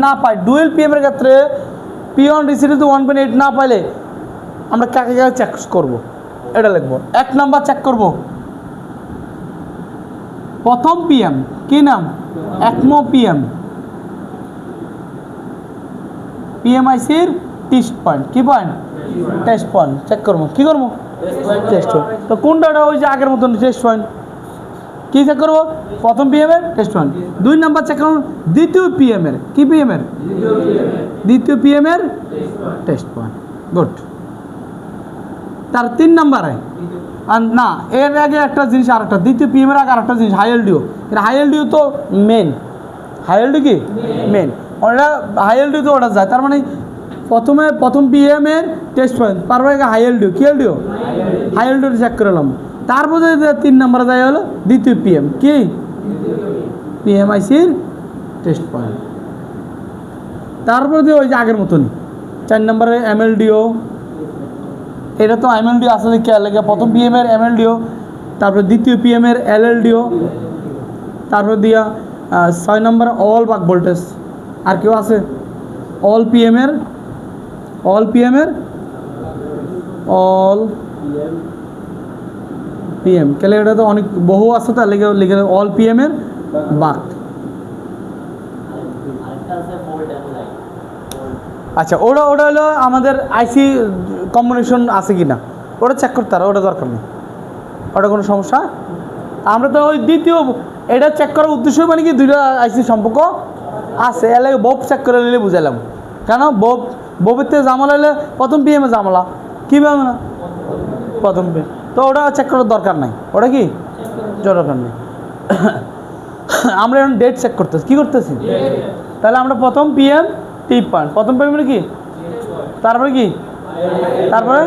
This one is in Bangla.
না পাই, ডুয়েল পিএম এর ক্ষেত্রে P1 রিসিডিউতে 1.8 না পাইলে আমরা কাকে কাকে চেক করব, এটা লিখবো। 1 নাম্বার চেক করব প্রথম পিএম, কি নাম? একমো পিএম, পিএমআইসির টেস্ট পয়েন্ট, কি পয়েন্ট? টেস্ট পয়েন্ট চেক করবো, কি করবো? Test point. তো কোনটা? ওই যে আগের মতন টেস্ট পয়েন্ট। কি চেক করবো? প্রথম পিএম এর টেস্ট পয়েন্ট। 2 নাম্বার চেক করবো দ্বিতীয় পিএম এর, কি পিএম এর? দ্বিতীয় পিএম এর টেস্ট পয়েন্ট। গুড। তার 3 নাম্বারে আর না, এর আগে একটা জিনিস, আর একটা দ্বিতীয় পিএম এর আগে আর একটা জিনিস, হাইএলডিও। হাইএলডিও তো মেন, হাইএলডিও কি মেন, ওটা হাইএলডিও তো ওটা যায়। তার মানে প্রথম পিএম এর টেস্ট পয়েন্ট, তারপরে হাইএলডিও, কি এলডিও? হাইএলডিও চেক করলাম। তারপরে 3 নাম্বারে যায় হলো দ্বিতীয় পিএম, কি? পিএমআইসির টেস্ট পয়েন্ট। তারপরে ওই যে আগের মতনই 4 নাম্বারে এমএলডিও, এটা তো এমএলডিও আসলে কি লাগে? প্রথম পিএম এর এমএলডিও, তারপরে দ্বিতীয় পিএম এর এলএলডিও, তারপর দিয়া 6 নম্বর অল বাক ভোল্টেজ। আর কেউ আছে? অল পিএম এর অল পিএম কেলে, এটা তো অনেক বহু আছে, তার লিখে অল পিএম এর বাক। আচ্ছা, ওটা হলো আমাদের আইসি কম্বিনেশন আছে কি না ওটা চেক করতে হবে, ওটা দরকার নেই, ওটা কোনো সমস্যা। আমরা তো ওই দ্বিতীয় এটা চেক করার উদ্দেশ্য মানে কি, দুইটা আইসি সম্পর্ক আছে, এর লাগে বোব চেক করে নিলে বুঝাইলাম। কেন বোবের থেকে জামালা হলে প্রথম পিএমে জামালা, কীভাবে না প্রথম পিএম, তো ওটা চেক করার দরকার নাই, ওটা কি দরকার নেই। আমরা এখন ডেট চেক করতেছি, কী করতেছি? তাহলে আমরা প্রথম পিএম টিপ পয়েন্ট, প্রথম পিএম কি, তারপরে কি, তারপরে